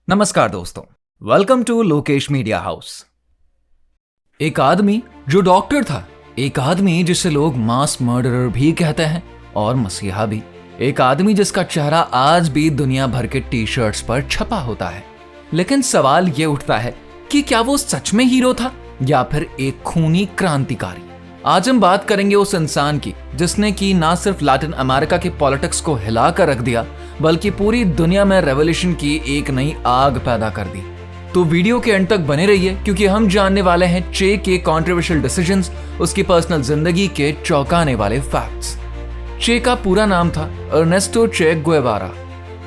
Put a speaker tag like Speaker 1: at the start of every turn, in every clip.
Speaker 1: नमस्कार दोस्तों, welcome to Lokesh media house. एक आदमी जो डॉक्टर था, एक आदमी जिसे लोग मास मर्डरर भी कहते हैं और मसीहा भी, एक आदमी जिसका चेहरा आज भी दुनिया भर के टी शर्ट्स पर छपा होता है। लेकिन सवाल ये उठता है कि क्या वो सच में हीरो था या फिर एक खूनी क्रांतिकारी। आज हम बात करेंगे उस इंसान की जिसने कि ना सिर्फ लैटिन अमेरिका के पॉलिटिक्स को हिला कर रख दिया बल्कि पूरी दुनिया में रेवोल्यूशन की एक नई आग पैदा कर दी। तो वीडियो के एंड तक बने रहिए क्योंकि हम जानने वाले हैं चे के कंट्रोवर्शियल डिसीजंस, उसकी पर्सनल जिंदगी के चौंकाने वाले फैक्ट्स। चे का पूरा नाम था अर्नेस्टो चे गुएवारा।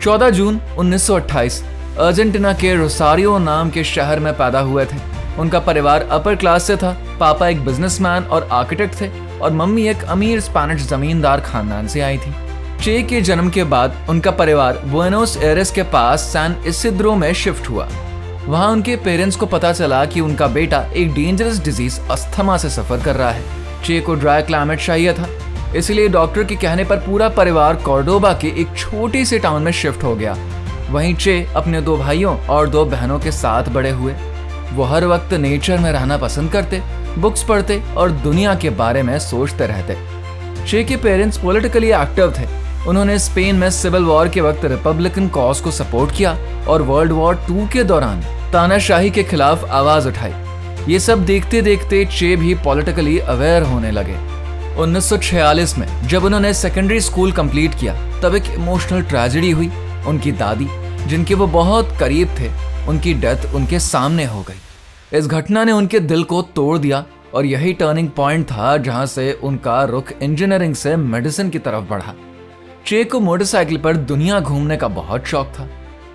Speaker 1: 14 जून 1928 अर्जेंटीना के रोसारियो नाम के शहर में पैदा हुए थे। उनका परिवार अपर क्लास से था। पापा एक बिजनेसमैन और आर्किटेक्ट थे और मम्मी एक अमीर स्पेनिश जमींदार खानदान से आई थी। चे के जन्म के बाद उनका परिवार बुएनोस एयरेस के पास सैन इसिद्रो में शिफ्ट हुआ। वहां उनके पेरेंट्स को पता चला कि उनका बेटा एक डेंजरस डिजीज अस्थमा से सफर कर रहा है। चे को ड्राई क्लाइमेट चाहिए था, इसलिए डॉक्टर के कहने पर पूरा परिवार कॉर्डोबा के एक छोटे से टाउन में शिफ्ट हो गया। वहीं चे अपने 2 भाइयों और 2 बहनों के साथ बड़े हुए। वो हर वक्त नेचर में रहना पसंद करते, बुक्स पढ़ते और दुनिया के बारे में सोचते रहते। चे के पेरेंट्स पॉलिटिकली एक्टिव थे। उन्होंने स्पेन में सिविल वॉर के वक्त रिपब्लिकन कॉज को सपोर्ट किया और वर्ल्ड वॉर 2 के दौरान तानाशाही के खिलाफ आवाज उठाई। ये सब देखते देखते चे भी पॉलिटिकली अवेयर होने लगे। 1946 में जब उन्होंने सेकेंडरी स्कूल कंप्लीट किया तब एक इमोशनल ट्रेजेडी हुई। उनकी दादी, जिनके वो बहुत करीब थे, उनकी डेथ उनके सामने हो गई। इस घटना ने उनके दिल को तोड़ दिया और यही टर्निंग पॉइंट था जहां से उनका रुख इंजीनियरिंग से मेडिसिन की तरफ बढ़ा। चे को मोटरसाइकिल पर दुनिया घूमने का बहुत शौक था।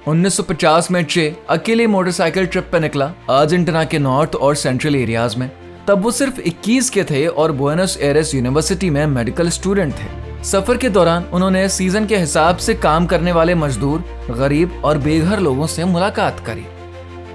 Speaker 1: 1950 में चे अकेले मोटरसाइकिल ट्रिप पर निकला अर्जेंटीना के नॉर्थ और सेंट्रल एरियाज में। तब वो सिर्फ 21 के थे और बुएनोस एयरेस यूनिवर्सिटी में मेडिकल स्टूडेंट थे। सफर के दौरान उन्होंने सीजन के हिसाब से काम करने वाले मजदूर, गरीब और बेघर लोगों से मुलाकात करी।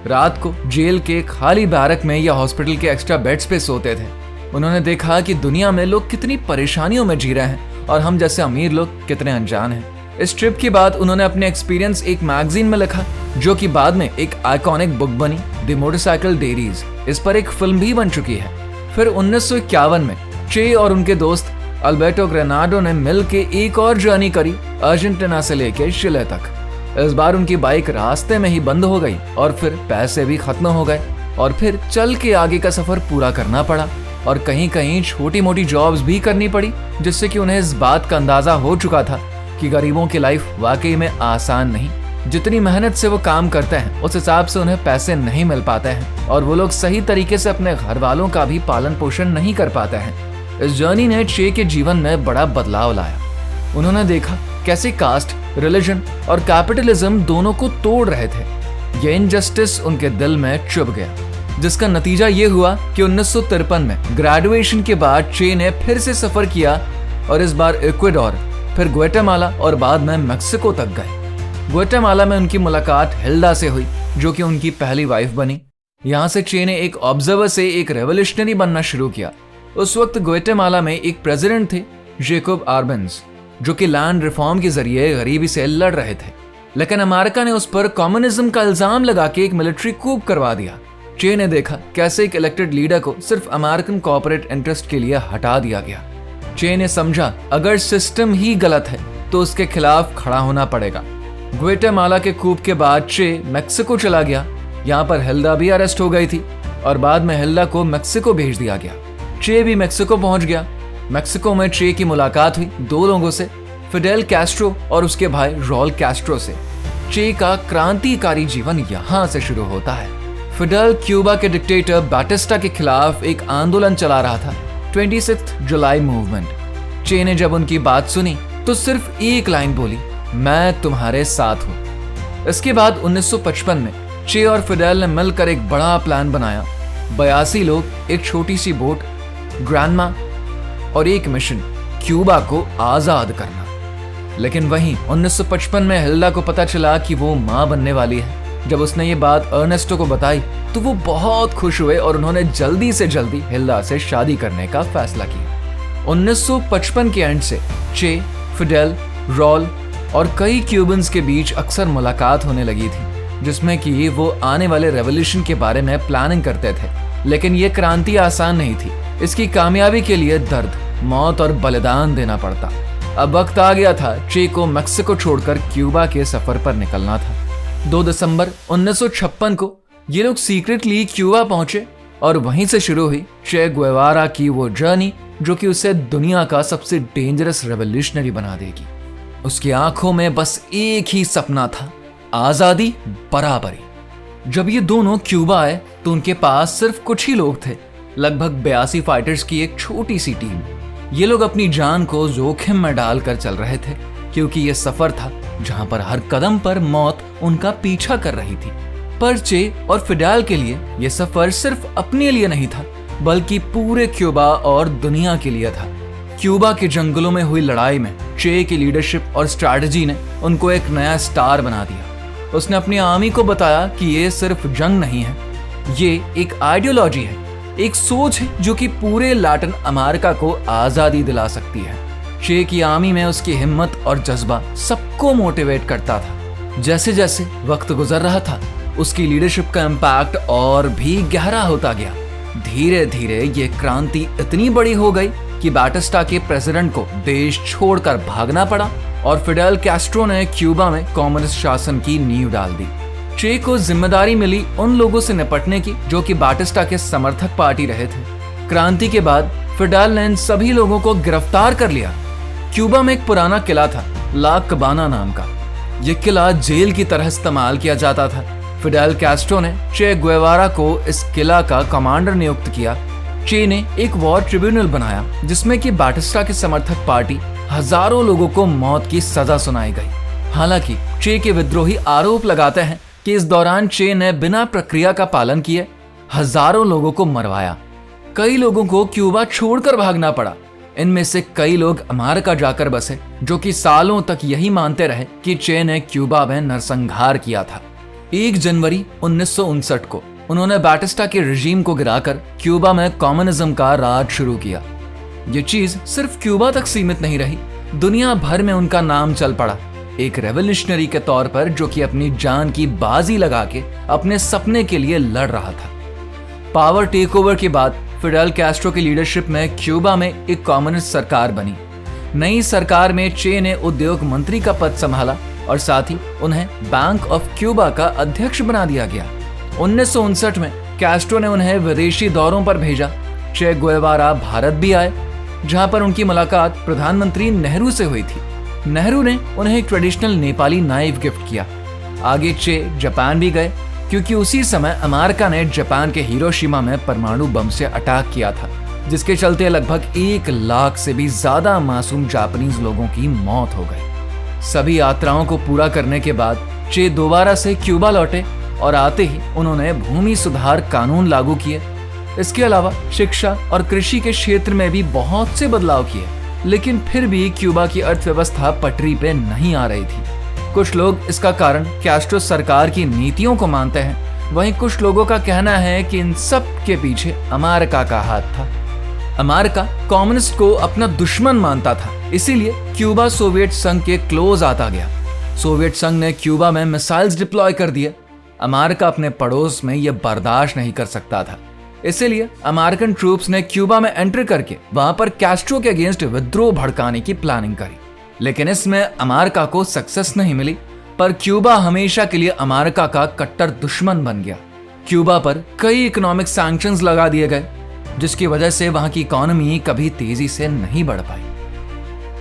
Speaker 1: रात को जेल के खाली बैरक में या हॉस्पिटल के एक्स्ट्रा बेड्स पे सोते थे। उन्होंने देखा कि दुनिया में लोग कितनी परेशानियों में जी रहे हैं और हम जैसे अमीर लोग कितने अनजान हैं। इस ट्रिप के बाद उन्होंने अपने एक्सपीरियंस एक मैगजीन में लिखा जो कि बाद में एक आइकॉनिक बुक बनी, द मोटरसाइकिल डेयरीज। इस पर एक फिल्म भी बन चुकी है। फिर 1951 में चे और उनके दोस्त अल्बर्टो ग्रेनाडो ने मिल के एक और जर्नी करी, अर्जेंटीना से लेके चिले तक। इस बार उनकी बाइक रास्ते में ही बंद हो गई और फिर पैसे भी खत्म हो गए और फिर चल के आगे का सफर पूरा करना पड़ा और कहीं कहीं छोटी मोटी जॉब्स भी करनी पड़ी, जिससे कि उन्हें इस बात का अंदाजा हो चुका था कि गरीबों की लाइफ वाकई में आसान नहीं। जितनी मेहनत से वो काम करते हैं उस हिसाब से उन्हें पैसे नहीं मिल पाते हैं और वो लोग सही तरीके से अपने घर वालों का भी पालन पोषण नहीं कर पाते हैं। इस जर्नी ने चे के जीवन में बड़ा बदलाव लाया। उन्होंने देखा कैसे कास्ट, रिलीजन और कैपिटलिज्म दोनों को तोड़ रहे थे। ये इनजस्टिस उनके दिल में चुभ गया, जिसका नतीजा ये हुआ कि 1953 में ग्रेजुएशन के बाद चे ने फिर से सफर किया और इस बार इक्वाडोर, फिर ग्वाटेमाला और बाद में मेक्सिको तक गए। ग्वाटेमाला में उनकी मुलाकात हिल्डा से हुई जो कि उनकी पहली वाइफ बनी। यहाँ से चे ने एक ऑब्जर्वर से एक रेवोल्यूशनरी बनना शुरू किया। उस वक्त ग्वाटेमाला में एक प्रेसिडेंट थे, जेकोब आर्बेंज, जो कि लैंड रिफॉर्म के जरिए गरीबी से लड़ रहे थे। लेकिन अमेरिका ने उस पर कम्युनिज्म का इल्जाम लगा के एक मिलिट्री कूप करवा दिया। चे ने देखा कैसे एक इलेक्टेड लीडर को सिर्फ अमेरिकन कॉर्पोरेट इंटरेस्ट के लिए हटा दिया गया। चे ने समझा अगर सिस्टम ही गलत है तो उसके खिलाफ खड़ा होना पड़ेगा। ग्वाटेमाला के कूप के बाद चे मेक्सिको चला गया। यहाँ पर हिल्डा भी अरेस्ट हो गई थी और बाद में हिल्डा को मेक्सिको भेज दिया गया। चे भी मेक्सिको पहुंच गया। मेक्सिको में चे की मुलाकात हुई 2 लोगों से, फिडेल कैस्ट्रो और उसके भाई रॉल कैस्ट्रो से। चे का क्रांतिकारी जीवन यहाँ से शुरू होता है। फिडेल क्यूबा के डिक्टेटर बैटिस्टा के खिलाफ एक आंदोलन चला रहा था, 26 जुलाई मूवमेंट। चे ने जब उनकी बात सुनी तो सिर्फ एक लाइन बोली, मैं तुम्हारे साथ हूँ। इसके बाद 1955 में चे और फिडेल ने मिलकर एक बड़ा प्लान बनाया। 82 लोग, एक छोटी सी बोट, ग्रैंडमा और एक मिशन, क्यूबा को आजाद करना। लेकिन वहीं 1955 में हिल्डा को पता चला कि वो मां बनने वाली है। जब उसने ये बात अर्नेस्टो को बताई तो वो बहुत खुश हुए और उन्होंने जल्दी से जल्दी हिल्डा से शादी करने का फैसला किया। 1955 के एंड से चे, फिडेल, रॉल और कई क्यूबन्स के बीच अक्सर मुलाकात होने लगी थी। जिसमें कि वो आने वाले रेवोल्यूशन के बारे में प्लानिंग करते थे। लेकिन ये क्रांति आसान नहीं थी। इसकी कामयाबी के लिए दर्द, मौत और बलिदान देना पड़ता। अब वक्त आ गया था चे को मेक्सिको छोड़कर क्यूबा के सफर पर निकलना था। 2 दिसंबर 1956 को ये लोग सीक्रेटली क्यूबा पहुंचे और वहीं से शुरू हुई चे गुएवारा की वो जर्नी जो कि उसे दुनिया का सबसे डेंजरस रेवोल्यूशनरी बना देगी। उसकी आंखों में बस एक ही सपना था, आजादी, बराबरी। जब ये दोनों क्यूबा आए तो उनके पास सिर्फ कुछ ही लोग थे, लगभग 82 फाइटर्स की एक छोटी सी टीम। ये लोग अपनी जान को जोखिम में डालकर चल रहे थे क्योंकि ये सफर था जहां पर हर कदम पर मौत उनका पीछा कर रही थी। पर चे और फिडेल के लिए यह सफर सिर्फ अपने लिए नहीं था बल्कि पूरे क्यूबा और दुनिया के लिए था। क्यूबा के जंगलों में हुई लड़ाई में चे की लीडरशिप और स्ट्रैटेजी ने उनको एक नया स्टार बना दिया। उसने अपनी आर्मी को बताया कि ये सिर्फ जंग नहीं है, ये एक आइडियोलॉजी है, एक सोच है जो कि पूरे लैटिन अमेरिका को आजादी दिला सकती है। चे की आर्मी में उसकी हिम्मत और जज्बा सबको मोटिवेट करता था। जैसे जैसे वक्त गुजर रहा था उसकी लीडरशिप का इम्पैक्ट और भी गहरा होता गया। धीरे धीरे ये क्रांति इतनी बड़ी हो गई कि बैटिस्टा के प्रेसिडेंट को देश छोड़कर भागना पड़ा और फिडेल कैस्ट्रो ने क्यूबा में कम्युनिस्ट शासन की नींव डाल दी। चे को जिम्मेदारी मिली उन लोगों से निपटने की जो कि बैटिस्टा के समर्थक पार्टी रहे थे। क्रांति के बाद फिडेल ने इन सभी लोगों को गिरफ्तार कर लिया। क्यूबा में एक पुराना किला था, ला कबाना नाम का। यह किला जेल की तरह इस्तेमाल किया जाता था। फिडेल कैस्ट्रो ने चे गुएवारा को इस किला का कमांडर नियुक्त किया। चे ने एक वॉर ट्रिब्यूनल बनाया जिसमें कि बैटिस्टा की समर्थक पार्टी हजारों लोगों को मौत की सजा सुनाई गई। हालांकि चे के विद्रोही आरोप लगाते हैं कि इस दौरान चे ने बिना प्रक्रिया का पालन किए हजारों लोगों को मरवाया। कई लोगों को क्यूबा छोड़कर भागना पड़ा। इनमें से कई लोग अमेरिका जाकर बसे जो कि सालों तक यही मानते रहे कि चे ने क्यूबा में नरसंहार किया था। 1 जनवरी 1959 को उन्होंने बैटिस्टा के रिजीम को गिराकर क्यूबा में कम्युनिज्म का राज शुरू किया। ये चीज सिर्फ क्यूबा तक सीमित नहीं रही, दुनिया भर में उनका नाम चल पड़ा एक रेवोल्यूशनरी के तौर पर जो कि अपनी जान की बाजी लगा के अपने सपने के लिए लड़ रहा था। पावर टेक ओवर के बाद फिडेल कैस्ट्रो की लीडरशिप में क्यूबा में एक कम्युनिस्ट सरकार बनी। नई सरकार में चे ने उद्योग मंत्री का पद संभाला और साथ ही उन्हें बैंक ऑफ क्यूबा का अध्यक्ष बना दिया गया। 1959 में कैस्ट्रो ने उन्हें विदेशी दौरों पर भेजा। चे गुएवारा भारत भी आए जहां पर उनकी मुलाकात प्रधानमंत्री नेहरू से हुई थी। नेहरू ने उन्हें एक ट्रेडिशनल नेपाली नाइफ गिफ्ट किया। आगे चे जापान भी गए क्योंकि उसी समय अमेरिका ने जापान के हिरोशिमा में परमाणु बम से अटैक किया था जिसके चलते लगभग 1 लाख से भी ज्यादा मासूम जापानीज लोगों की मौत हो गई। सभी यात्राओं को पूरा करने के बाद चे दोबारा से क्यूबा लौटे और आते ही उन्होंने भूमि सुधार कानून लागू किए। इसके अलावा शिक्षा और कृषि के क्षेत्र में भी बहुत से बदलाव किए, लेकिन फिर भी क्यूबा की अर्थव्यवस्था पटरी पे नहीं आ रही थी। कुछ लोग इसका कारण कैस्ट्रो सरकार की नीतियों को मानते हैं, वहीं कुछ लोगों का कहना है कि इन सब के पीछे अमेरिका का हाथ था। अमेरिका कम्युनिस्ट को अपना दुश्मन मानता था, इसीलिए क्यूबा सोवियत संघ के क्लोज आता गया। सोवियत संघ ने क्यूबा में मिसाइल्स डिप्लॉय कर दिए। अमेरिका अपने पड़ोस में यह बर्दाश्त नहीं कर सकता था, इसीलिए अमेरिकन ट्रूप्स ने क्यूबा में एंटर करके वहां पर कैस्ट्रो के अगेंस्ट विद्रोह भड़काने की प्लानिंग करी। लेकिन इसमें अमेरिका को सक्सेस नहीं मिली, पर क्यूबा हमेशा के लिए अमेरिका का कट्टर दुश्मन बन गया। क्यूबा पर कई इकोनॉमिक सैंक्शंस लगा दिए गए जिसकी वजह से वहां की इकोनॉमी कभी तेजी से नहीं बढ़ पाई।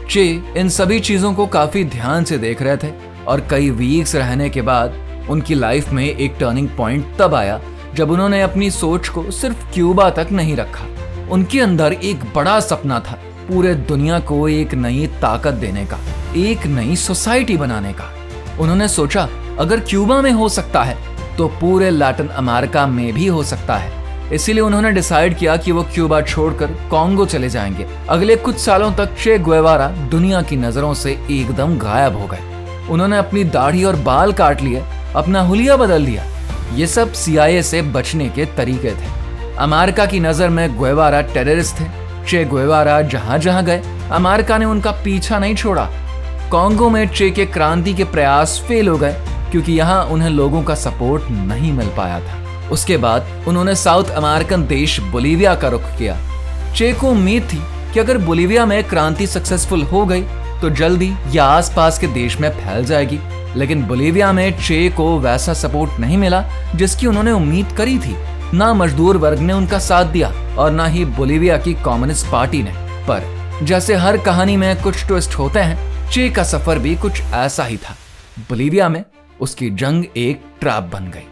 Speaker 1: चे इन सभी चीजों को काफी ध्यान से देख रहे थे और कई वीक्स रहने के बाद उनकी लाइफ में एक टर्निंग पॉइंट तब आया जब उन्होंने अपनी सोच को सिर्फ क्यूबा तक नहीं रखा। उनके अंदर एक बड़ा सपना था, पूरे दुनिया को एक नई ताकत देने का, एक नई सोसाइटी बनाने का। उन्होंने सोचा अगर क्यूबा में हो सकता है तो पूरे लैटिन अमेरिका में भी हो सकता है। इसीलिए उन्होंने डिसाइड किया कि वो क्यूबा छोड़कर कॉन्गो चले जाएंगे। अगले कुछ सालों तक चे गुएवारा दुनिया की नजरों से एकदम गायब हो गए। उन्होंने अपनी दाढ़ी और बाल काट लिए, अपना हुलिया बदल लिया। ये सब CIA से बचने के तरीके थे। अमेरिका की नजर में गुएवारा टेररिस्ट थे। चे गुएवारा जहां जहां गए अमेरिका ने उनका पीछा नहीं छोड़ा। कॉन्गो में चे के क्रांति के प्रयास फेल हो गए क्योंकि यहाँ उन्हें लोगों का सपोर्ट नहीं मिल पाया था। उसके बाद उन्होंने साउथ अमेरिकन देश बोलीविया का रुख किया। चे को उम्मीद थी कि अगर बोलीविया में क्रांति सक्सेसफुल हो गई तो जल्दी या आसपास के देश में फैल जाएगी, लेकिन बोलीविया में चे को वैसा सपोर्ट नहीं मिला जिसकी उन्होंने उम्मीद करी थी। ना मजदूर वर्ग ने उनका साथ दिया और ना ही बोलीविया की कम्युनिस्ट पार्टी ने। पर जैसे हर कहानी में कुछ ट्विस्ट होते हैं, चे का सफर भी कुछ ऐसा ही था। बोलीविया में उसकी जंग एक ट्रैप बन गई।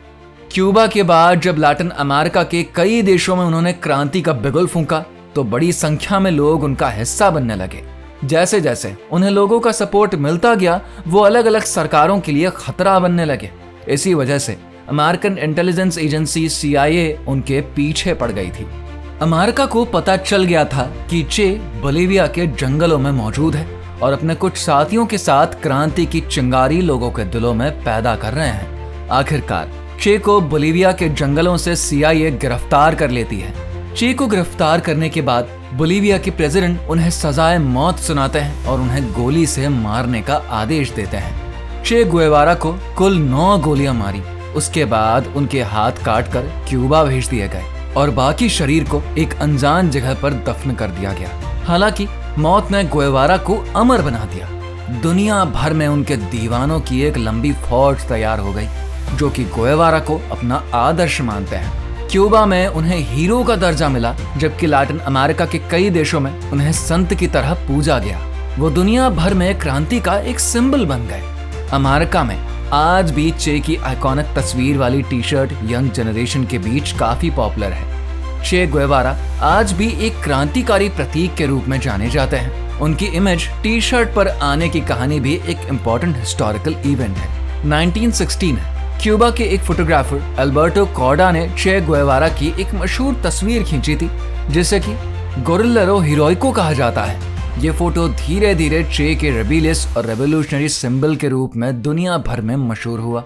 Speaker 1: क्यूबा के बाद जब लैटिन अमेरिका के कई देशों में उन्होंने क्रांति का बिगुल फूंका तो बड़ी संख्या में लोग उनका हिस्सा बनने लगे। जैसे जैसे उन्हें लोगों का सपोर्ट मिलता गया, वो अलग अलग सरकारों के लिए खतरा बनने लगे। इसी वजह से अमेरिकन इंटेलिजेंस एजेंसी CIA उनके पीछे पड़ गई थी। अमेरिका को पता चल गया था कि चे बोलीविया के जंगलों में मौजूद है और अपने कुछ साथियों के साथ क्रांति की चिंगारी लोगों के दिलों में पैदा कर रहे हैं। आखिरकार चे को बोलीविया के जंगलों से CIA गिरफ्तार कर लेती है। चे को गिरफ्तार करने के बाद बोलीविया के प्रेसिडेंट उन्हें सजाए मौत सुनाते हैं और उन्हें गोली से मारने का आदेश देते हैं। चे गुएवारा को कुल 9 गोलियां मारी। उसके बाद उनके हाथ काटकर क्यूबा भेज दिए गए और बाकी शरीर को एक अनजान जगह पर दफन कर दिया गया। हालांकि मौत ने गुएवारा को अमर बना दिया। दुनिया भर में उनके दीवानों की एक लंबी फौज तैयार हो गई जो कि गुएवारा को अपना आदर्श मानते हैं। क्यूबा में उन्हें हीरो का दर्जा मिला, जबकि लैटिन अमेरिका के कई देशों में उन्हें संत की तरह पूजा गया। वो दुनिया भर में क्रांति का एक सिंबल बन गए। अमेरिका में आज भी चे की आइकॉनिक तस्वीर वाली टी-शर्ट यंग जनरेशन के बीच काफी पॉपुलर है। चे गुएवारा आज भी एक क्रांतिकारी प्रतीक के रूप में जाने जाते हैं। उनकी इमेज टी-शर्ट पर आने की कहानी भी एक इम्पोर्टेंट हिस्टोरिकल इवेंट है। 1916 में क्यूबा के एक फोटोग्राफर अल्बर्टो कॉर्डा ने चे गुएवारा की एक मशहूर तस्वीर खींची थी जिसे कि गोरिल्लेरो हीरोइको कहा जाता है। ये फोटो धीरे धीरे चे के रेबेलियस और रेवोल्यूशनरी सिंबल के रूप में दुनिया भर में मशहूर हुआ।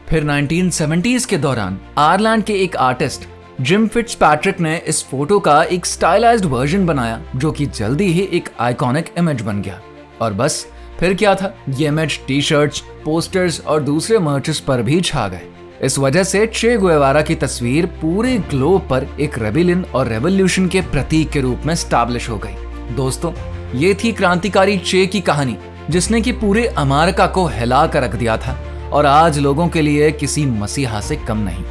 Speaker 1: फिर 1970s के दौरान आयरलैंड के एक आर्टिस्ट जिम फिट्जपैट्रिक ने इस फोटो का एक स्टाइलाइज्ड वर्जन बनाया जो कि जल्दी ही एक आइकॉनिक इमेज बन गया। और बस फिर क्या था, ये इमेज टी-शर्ट्स, पोस्टर्स और दूसरे मर्चेस पर भी छा गए। इस वजह से चे गुएवारा की तस्वीर पूरे ग्लोब पर एक रेबेलियन और रेवोल्यूशन के प्रतीक के रूप में स्टैब्लिश हो गई। दोस्तों, ये थी क्रांतिकारी चे की कहानी जिसने कि पूरे अमेरिका को हिला कर रख दिया था और आज लोगों के लिए किसी मसीहा से कम नहीं।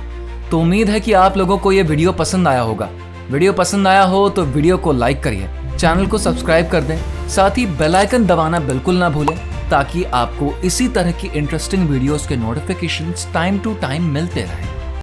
Speaker 1: तो उम्मीद है कि आप लोगों को ये वीडियो पसंद आया होगा। वीडियो पसंद आया हो तो वीडियो को लाइक करिए, चैनल को सब्सक्राइब कर दें, साथ ही बेल आइकन दबाना बिल्कुल ना भूलें ताकि आपको इसी तरह की इंटरेस्टिंग वीडियोस के नोटिफिकेशंस टाइम टू टाइम मिलते रहें।